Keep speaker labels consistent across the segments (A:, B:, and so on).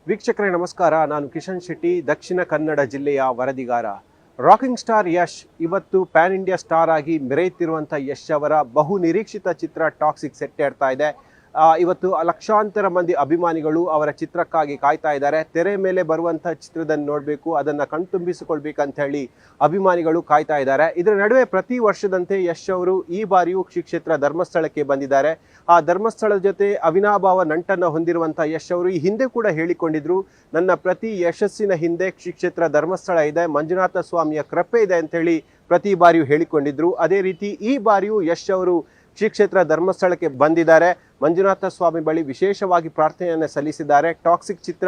A: ವೀಕ್ಷಕರೇ ನಮಸ್ಕಾರ. ನಾನು ಕಿಶನ್ ಶೆಟ್ಟಿ, ದಕ್ಷಿಣ ಕನ್ನಡ ಜಿಲ್ಲೆಯ ವರದಿಗಾರ. ರಾಕಿಂಗ್ ಸ್ಟಾರ್ ಯಶ್ ಇವತ್ತು ಪ್ಯಾನ್ ಇಂಡಿಯಾ ಸ್ಟಾರ್ ಆಗಿ ಮೆರೆಯುತ್ತಿರುವಂಥ ಯಶ್ ಅವರ ಬಹು ನಿರೀಕ್ಷಿತ ಚಿತ್ರ ಟಾಕ್ಸಿಕ್ ಸೆಟ್ಟೇರ್ತಾ ಇದೆ. ಇವತ್ತು ಲಕ್ಷಾಂತರ ಮಂದಿ ಅಭಿಮಾನಿಗಳು ಅವರ ಚಿತ್ರಕ್ಕಾಗಿ ಕಾಯ್ತಾ ಇದ್ದಾರೆ. ತೆರೆ ಮೇಲೆ ಬರುವಂಥ ಚಿತ್ರದನ್ನು ನೋಡಬೇಕು, ಅದನ್ನು ಕಣ್ತುಂಬಿಸಿಕೊಳ್ಬೇಕಂತ ಹೇಳಿ ಅಭಿಮಾನಿಗಳು ಕಾಯ್ತಾ ಇದ್ದಾರೆ. ಇದರ ನಡುವೆ ಪ್ರತಿ ವರ್ಷದಂತೆ ಯಶ್ ಅವರು ಈ ಬಾರಿಯೂ ಶ್ರೀ ಕ್ಷೇತ್ರ ಧರ್ಮಸ್ಥಳಕ್ಕೆ ಬಂದಿದ್ದಾರೆ. ಆ ಧರ್ಮಸ್ಥಳದ ಜೊತೆ ಅವಿನಾಭಾವ ನಂಟನ್ನು ಹೊಂದಿರುವಂಥ ಯಶ್ ಅವರು ಈ ಹಿಂದೆ ಕೂಡ ಹೇಳಿಕೊಂಡಿದ್ರು, ನನ್ನ ಪ್ರತಿ ಯಶಸ್ಸಿನ ಹಿಂದೆ ಶ್ರೀ ಕ್ಷೇತ್ರ ಧರ್ಮಸ್ಥಳ ಇದೆ, ಮಂಜುನಾಥ ಸ್ವಾಮಿಯ ಕೃಪೆ ಇದೆ ಅಂತೇಳಿ ಪ್ರತಿ ಬಾರಿಯೂ ಹೇಳಿಕೊಂಡಿದ್ರು. ಅದೇ ರೀತಿ ಈ ಬಾರಿಯೂ ಯಶ್ ಅವರು ಶ್ರೀ ಕ್ಷೇತ್ರ ಧರ್ಮಸ್ಥಳಕ್ಕೆ ಬಂದಿದ್ದಾರೆ. ಮಂಜುನಾಥ ಸ್ವಾಮಿ ಬಳಿ ವಿಶೇಷವಾಗಿ ಪ್ರಾರ್ಥನೆಯನ್ನು ಸಲ್ಲಿಸಿದ್ದಾರೆ. ಟಾಕ್ಸಿಕ್ ಚಿತ್ರ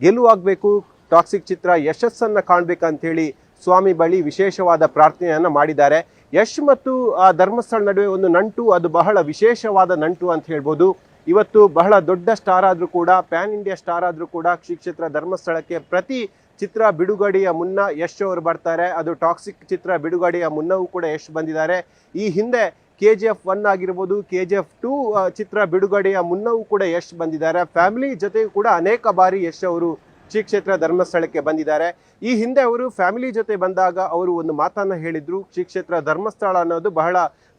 A: ಗೆಲುವಾಗಬೇಕು, ಟಾಕ್ಸಿಕ್ ಚಿತ್ರ ಯಶಸ್ಸನ್ನು ಕಾಣಬೇಕಂತೇಳಿ ಸ್ವಾಮಿ ಬಳಿ ವಿಶೇಷವಾದ ಪ್ರಾರ್ಥನೆಯನ್ನು ಮಾಡಿದ್ದಾರೆ. ಯಶ್ ಮತ್ತು ಆ ಧರ್ಮಸ್ಥಳ ನಡುವೆ ಒಂದು ನಂಟು, ಅದು ಬಹಳ ವಿಶೇಷವಾದ ನಂಟು ಅಂತ ಹೇಳ್ಬೋದು. ಇವತ್ತು ಬಹಳ ದೊಡ್ಡ ಸ್ಟಾರ್ ಆದರೂ ಕೂಡ, ಪ್ಯಾನ್ ಇಂಡಿಯಾ ಸ್ಟಾರ್ ಆದರೂ ಕೂಡ ಶ್ರೀ ಕ್ಷೇತ್ರ ಧರ್ಮಸ್ಥಳಕ್ಕೆ ಪ್ರತಿ ಚಿತ್ರ ಬಿಡುಗಡೆಯ ಮುನ್ನ ಯಶ್ ಅವರು ಬರ್ತಾರೆ. ಅದು ಟಾಕ್ಸಿಕ್ ಚಿತ್ರ ಬಿಡುಗಡೆಯ ಮುನ್ನವೂ ಕೂಡ ಯಶ್ ಬಂದಿದ್ದಾರೆ. ಈ ಹಿಂದೆ KGF 1 ಆಗಿರ್ಬೋದು, KGF 2 ಚಿತ್ರ ಬಿಡುಗಡೆಯ ಮುನ್ನವೂ ಕೂಡ ಯಶ್ ಬಂದಿದ್ದಾರೆ. ಫ್ಯಾಮಿಲಿ ಜೊತೆಗೂ ಕೂಡ ಅನೇಕ ಬಾರಿ ಯಶ್ ಅವರು ಶ್ರೀ ಕ್ಷೇತ್ರ ಧರ್ಮಸ್ಥಳಕ್ಕೆ ಬಂದಿದ್ದಾರೆ. ಈ ಹಿಂದೆ ಅವರು ಫ್ಯಾಮಿಲಿ ಜೊತೆ ಬಂದಾಗ ಅವರು ಒಂದು ಮಾತನ್ನು ಹೇಳಿದ್ರು, ಶ್ರೀ ಕ್ಷೇತ್ರ ಧರ್ಮಸ್ಥಳ ಅನ್ನೋದು ಬಹಳ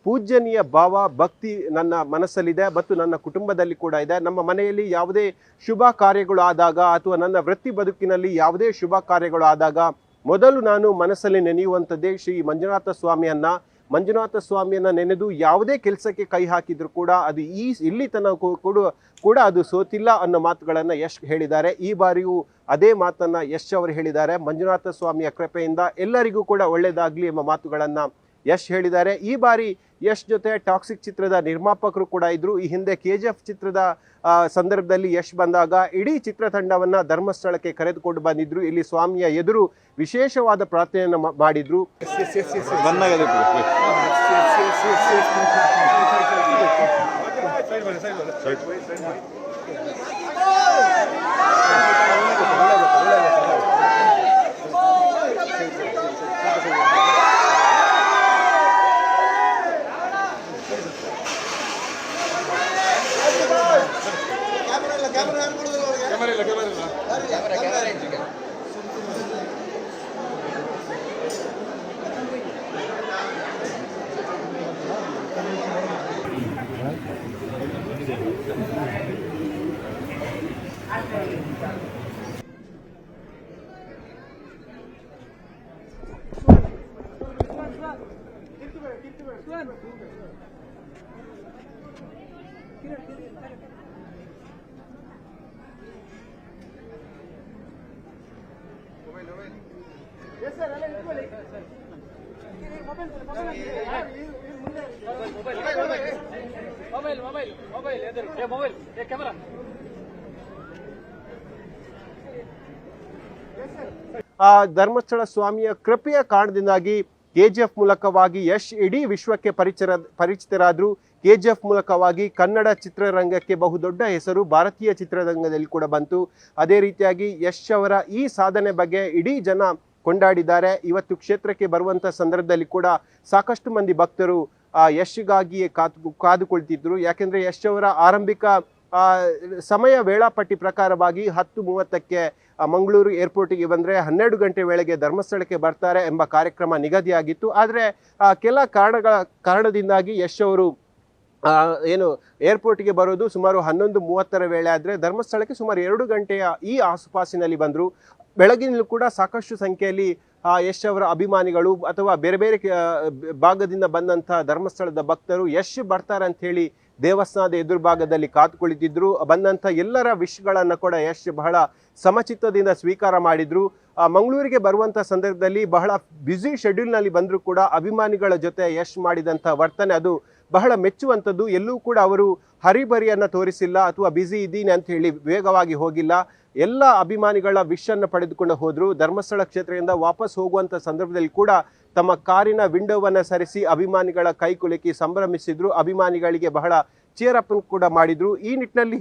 A: ಪೂಜ್ಯನೀಯ ಭಾವ, ಭಕ್ತಿ ನನ್ನ ಮನಸ್ಸಲ್ಲಿದೆ ಮತ್ತು ನನ್ನ ಕುಟುಂಬದಲ್ಲಿ ಕೂಡ ಇದೆ. ನಮ್ಮ ಮನೆಯಲ್ಲಿ ಯಾವುದೇ ಶುಭ ಕಾರ್ಯಗಳು ಆದಾಗ ಅಥವಾ ನನ್ನ ವೃತ್ತಿ ಬದುಕಿನಲ್ಲಿ ಯಾವುದೇ ಶುಭ ಕಾರ್ಯಗಳು ಆದಾಗ ಮೊದಲು ನಾನು ಮನಸ್ಸಲ್ಲಿ ನೆನೆಯುವಂಥದ್ದೇ ಶ್ರೀ ಮಂಜುನಾಥ ಸ್ವಾಮಿಯನ್ನ ನೆನೆದು ಯಾವುದೇ ಕೆಲಸಕ್ಕೆ ಕೈ ಹಾಕಿದ್ರು ಕೂಡ ಅದು ಇಲ್ಲಿ ತನಕ ಕೂಡ ಅದು ಸೋತಿಲ್ಲ ಅನ್ನೋ ಮಾತುಗಳನ್ನು ಯಶ್ ಹೇಳಿದ್ದಾರೆ. ಈ ಬಾರಿಯೂ ಅದೇ ಮಾತನ್ನ ಯಶ್ ಅವರು ಹೇಳಿದ್ದಾರೆ. ಮಂಜುನಾಥ ಸ್ವಾಮಿಯ ಕೃಪೆಯಿಂದ ಎಲ್ಲರಿಗೂ ಕೂಡ ಒಳ್ಳೆಯದಾಗಲಿ ಎಂಬ ಮಾತುಗಳನ್ನು ಯಶ್ ಹೇಳಿದ್ದಾರೆ. ಈ ಬಾರಿ ಯಶ್ ಜೊತೆ ಟಾಕ್ಸಿಕ್ ಚಿತ್ರದ ನಿರ್ಮಾಪಕರು ಕೂಡ ಇದ್ರು. ಈ ಹಿಂದೆ KGF ಚಿತ್ರದ ಸಂದರ್ಭದಲ್ಲಿ ಯಶ್ ಬಂದಾಗ ಇಡೀ ಚಿತ್ರತಂಡವನ್ನ ಧರ್ಮಸ್ಥಳಕ್ಕೆ ಕರೆದುಕೊಂಡು ಬಂದಿದ್ರು. ಇಲ್ಲಿ ಸ್ವಾಮಿಯ ಎದುರು ವಿಶೇಷವಾದ ಪ್ರಾರ್ಥನೆಯನ್ನು ಮಾಡಿದ್ರು. ಧರ್ಮಸ್ಥಳ ಸ್ವಾಮಿಯ ಕೃಪೆಯ ಕಾರಣದಿಂದಾಗಿ KGF ಮೂಲಕವಾಗಿ ಯಶ್ ಇಡೀ ವಿಶ್ವಕ್ಕೆ ಪರಿಚಿತರಾದ್ರು. KGF ಮೂಲಕವಾಗಿ ಕನ್ನಡ ಚಿತ್ರರಂಗಕ್ಕೆ ಬಹುದೊಡ್ಡ ಹೆಸರು ಭಾರತೀಯ ಚಿತ್ರರಂಗದಲ್ಲಿ ಕೂಡ ಬಂತು. ಅದೇ ರೀತಿಯಾಗಿ ಯಶ್ ಅವರ ಈ ಸಾಧನೆ ಬಗ್ಗೆ ಇಡೀ ಜನ ಕೊಂಡಾಡಿದ್ದಾರೆ. ಇವತ್ತು ಕ್ಷೇತ್ರಕ್ಕೆ ಬರುವಂಥ ಸಂದರ್ಭದಲ್ಲಿ ಕೂಡ ಸಾಕಷ್ಟು ಮಂದಿ ಭಕ್ತರು ಯಶ್ಗಾಗಿಯೇ ಕಾದುಕೊಳ್ತಿದ್ರು. ಯಾಕೆಂದರೆ ಯಶ್ ಅವರ ಆರಂಭಿಕ ಸಮಯ ವೇಳಾಪಟ್ಟಿ ಪ್ರಕಾರವಾಗಿ 10:30ಕ್ಕೆ ಮಂಗಳೂರು ಏರ್ಪೋರ್ಟಿಗೆ ಬಂದರೆ 12 ಗಂಟೆ ವೇಳೆಗೆ ಧರ್ಮಸ್ಥಳಕ್ಕೆ ಬರ್ತಾರೆ ಎಂಬ ಕಾರ್ಯಕ್ರಮ ನಿಗದಿಯಾಗಿತ್ತು. ಆದರೆ ಕೆಲ ಕಾರಣದಿಂದಾಗಿ ಯಶ್ ಅವರು ಏರ್ಪೋರ್ಟಿಗೆ ಬರೋದು ಸುಮಾರು 11:30 ವೇಳೆ ಆದರೆ ಧರ್ಮಸ್ಥಳಕ್ಕೆ ಸುಮಾರು 2 ಗಂಟೆಯ ಈ ಆಸುಪಾಸಿನಲ್ಲಿ ಬಂದರು. ಬೆಳಗಿನಲ್ಲೂ ಕೂಡ ಸಾಕಷ್ಟು ಸಂಖ್ಯೆಯಲ್ಲಿ ಯಶ್ ಅವರ ಅಭಿಮಾನಿಗಳು ಅಥವಾ ಬೇರೆ ಬೇರೆ ಭಾಗದಿಂದ ಬಂದಂಥ ಧರ್ಮಸ್ಥಳದ ಭಕ್ತರು ಯಶ್ ಬರ್ತಾರೆ ಅಂತ ಹೇಳಿ ದೇವಸ್ಥಾನದ ಎದುರುಭಾಗದಲ್ಲಿ ಕಾದುಕೊಳಿತಿದ್ರು. ಬಂದಂಥ ಎಲ್ಲರ ವಿಶ್ಗಳನ್ನು ಕೂಡ ಯಶ್ ಬಹಳ ಸಮಚಿತ್ತದಿಂದ ಸ್ವೀಕಾರ ಮಾಡಿದ್ರು. ಮಂಗಳೂರಿಗೆ ಬರುವಂಥ ಸಂದರ್ಭದಲ್ಲಿ ಬಹಳ ಬ್ಯುಸಿ ಶೆಡ್ಯೂಲ್ನಲ್ಲಿ ಬಂದರೂ ಕೂಡ ಅಭಿಮಾನಿಗಳ ಜೊತೆ ಯಶ್ ಮಾಡಿದಂಥ ವರ್ತನೆ ಅದು ಬಹಳ ಮೆಚ್ಚುವಂಥದ್ದು. ಎಲ್ಲೂ ಕೂಡ ಅವರು ಹರಿಬರಿಯನ್ನು ತೋರಿಸಿಲ್ಲ ಅಥವಾ ಬ್ಯುಸಿ ಇದ್ದೀನಿ ಅಂತ ಹೇಳಿ ವೇಗವಾಗಿ ಹೋಗಿಲ್ಲ. ಎಲ್ಲ ಅಭಿಮಾನಿಗಳ ವಿಶನ್ನು ಪಡೆದುಕೊಂಡು ಹೋದರು. ಧರ್ಮಸ್ಥಳ ಕ್ಷೇತ್ರದಿಂದ ವಾಪಸ್ ಹೋಗುವಂಥ ಸಂದರ್ಭದಲ್ಲಿ ಕೂಡ ತಮ್ಮ ಕಾರಿನ ವಿಂಡೋವನ್ನು ಸರಿಸಿ ಅಭಿಮಾನಿಗಳ ಕೈ ಕುಲುಕಿ ಸಂಭ್ರಮಿಸಿದ್ರು. ಅಭಿಮಾನಿಗಳಿಗೆ ಬಹಳ ಚೇರಪ್ ಕೂಡ ಮಾಡಿದ್ರು. ಈ ನಿಟ್ಟಿನಲ್ಲಿ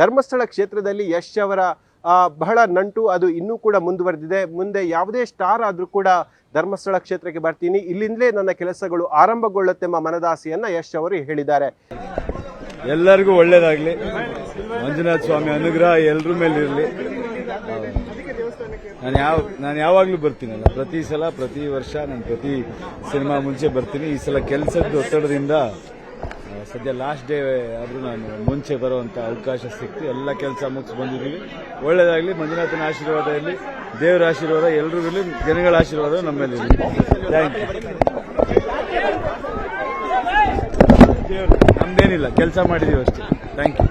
A: ಧರ್ಮಸ್ಥಳ ಕ್ಷೇತ್ರದಲ್ಲಿ ಯಶ್ ಅವರ ಬಹಳ ನಂಟು ಅದು ಇನ್ನೂ ಕೂಡ ಮುಂದುವರೆದಿದೆ. ಮುಂದೆ ಯಾವುದೇ ಸ್ಟಾರ್ ಆದರೂ ಕೂಡ ಧರ್ಮಸ್ಥಳ ಕ್ಷೇತ್ರಕ್ಕೆ ಬರ್ತೀನಿ, ಇಲ್ಲಿಂದಲೇ ನನ್ನ ಕೆಲಸಗಳು ಆರಂಭಗೊಳ್ಳುತ್ತೆಂಬ ಮನದಾಸೆಯನ್ನು ಯಶ್ ಅವರು ಹೇಳಿದ್ದಾರೆ.
B: ಎಲ್ಲರಿಗೂ ಒಳ್ಳೇದಾಗ್ಲಿ, ಮಂಜುನಾಥ ಸ್ವಾಮಿ ಅನುಗ್ರಹ ಎಲ್ಲರ ಮೇಲೆ ಇರಲಿ. ನಾನು ಯಾವಾಗಲೂ ಬರ್ತೀನಲ್ಲ, ಪ್ರತಿ ಸಲ ಪ್ರತಿ ವರ್ಷ ನಾನು ಪ್ರತಿ ಸಿನಿಮಾ ಮುಂಚೆ ಬರ್ತೀನಿ. ಈ ಸಲ ಕೆಲಸದ ಒತ್ತಡದಿಂದ ಸದ್ಯ ಲಾಸ್ಟ್ ಡೇ ಆದರೂ ನಾನು ಮುಂಚೆ ಬರುವಂಥ ಅವಕಾಶ ಸಿಕ್ತು. ಎಲ್ಲ ಕೆಲಸ ಮುಗಿಸಿ ಬಂದಿದ್ದೀವಿ. ಒಳ್ಳೆಯದಾಗಲಿ. ಮಂಜುನಾಥನ ಆಶೀರ್ವಾದ ಇರಲಿ, ದೇವರ ಆಶೀರ್ವಾದ ಎಲ್ಲರಿಗೂ ಇರಲಿ, ಜನಗಳ ಆಶೀರ್ವಾದ ನಮ್ಮ ಮೇಲೆ ಇರಲಿ. Thank you. ನಮ್ದೇನಿಲ್ಲ, ಕೆಲಸ ಮಾಡಿದೀವಿ ಅಷ್ಟೇ. Thank you.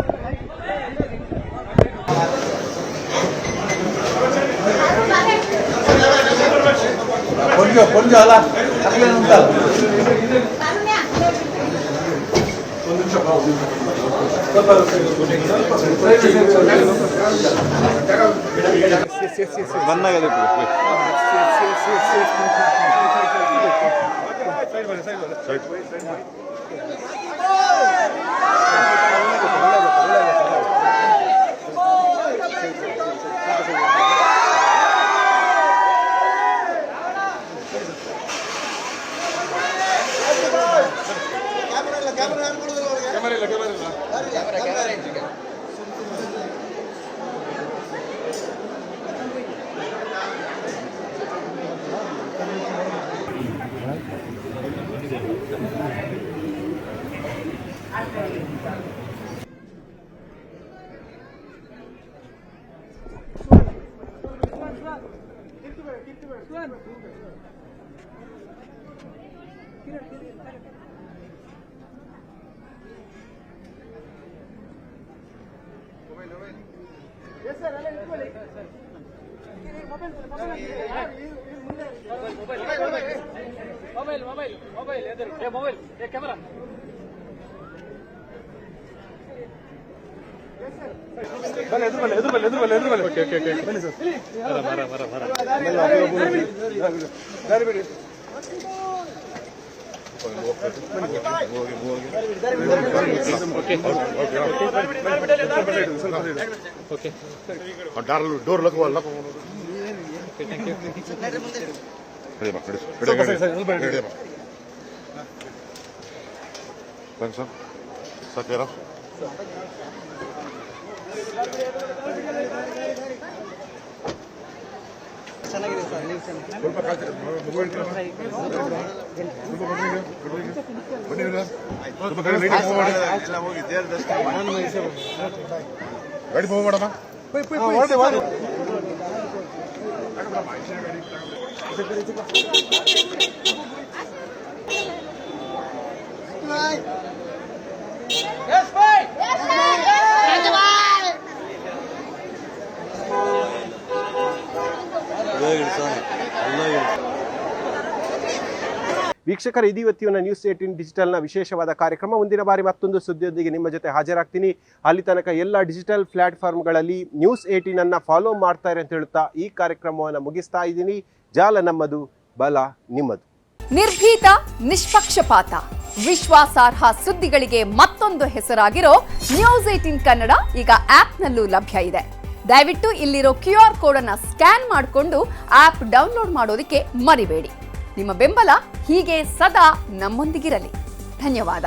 C: ಡೋರ್ ಲಕ್ಕೋಲ್ಲ. ಸಾಕೇರಾ
D: ಚೆನ್ನಾಗಿದೆ ಸರ್. ನೀವು
C: ಸ್ವಲ್ಪ ಗಾಡಿ ಹೋಗ್ಬೇಡಮ್ಮ.
A: ವೀಕ್ಷಕರ, ಇದು ಇವತ್ತಿನ ನ್ಯೂಸ್ 18 ಡಿಜಿಟಲ್ನ ವಿಶೇಷವಾದ ಕಾರ್ಯಕ್ರಮ. ಮುಂದಿನ ಬಾರಿ ಮತ್ತೊಂದು ಸುದ್ದಿಯೊಂದಿಗೆ ನಿಮ್ಮ ಜೊತೆ ಹಾಜರಾಗ್ತೀನಿ. ಅಲ್ಲಿ ತನಕ ಎಲ್ಲ ಡಿಜಿಟಲ್ ಪ್ಲಾಟ್ಫಾರ್ಮ್ಗಳಲ್ಲಿ ನ್ಯೂಸ್ 18 ಅನ್ನು ಫಾಲೋ ಮಾಡ್ತಾರೆ ಅಂತ ಹೇಳ್ತಾ ಈ ಕಾರ್ಯಕ್ರಮವನ್ನು ಮುಗಿಸ್ತಾ ಇದ್ದೀನಿ. ಜಾಲ ನಮ್ಮದು, ಬಲ ನಿಮ್ಮದು.
E: ನಿರ್ಭೀತ, ನಿಷ್ಪಕ್ಷಪಾತ, ವಿಶ್ವಾಸಾರ್ಹ ಸುದ್ದಿಗಳಿಗೆ ಮತ್ತೊಂದು ಹೆಸರಾಗಿರೋ ನ್ಯೂಸ್ 18 ಕನ್ನಡ ಈಗ ಆಪ್ನಲ್ಲೂ ಲಭ್ಯ ಇದೆ. ದಯವಿಟ್ಟು ಇಲ್ಲಿರೋ QR ಕೋಡ್ ಅನ್ನು ಸ್ಕ್ಯಾನ್ ಮಾಡಿಕೊಂಡು ಆಪ್ ಡೌನ್ಲೋಡ್ ಮಾಡೋದಕ್ಕೆ ಮರಿಬೇಡಿ. ನಿಮ್ಮ ಬೆಂಬಲ ಹೀಗೆ ಸದಾ ನಮ್ಮೊಂದಿಗಿರಲಿ. ಧನ್ಯವಾದ.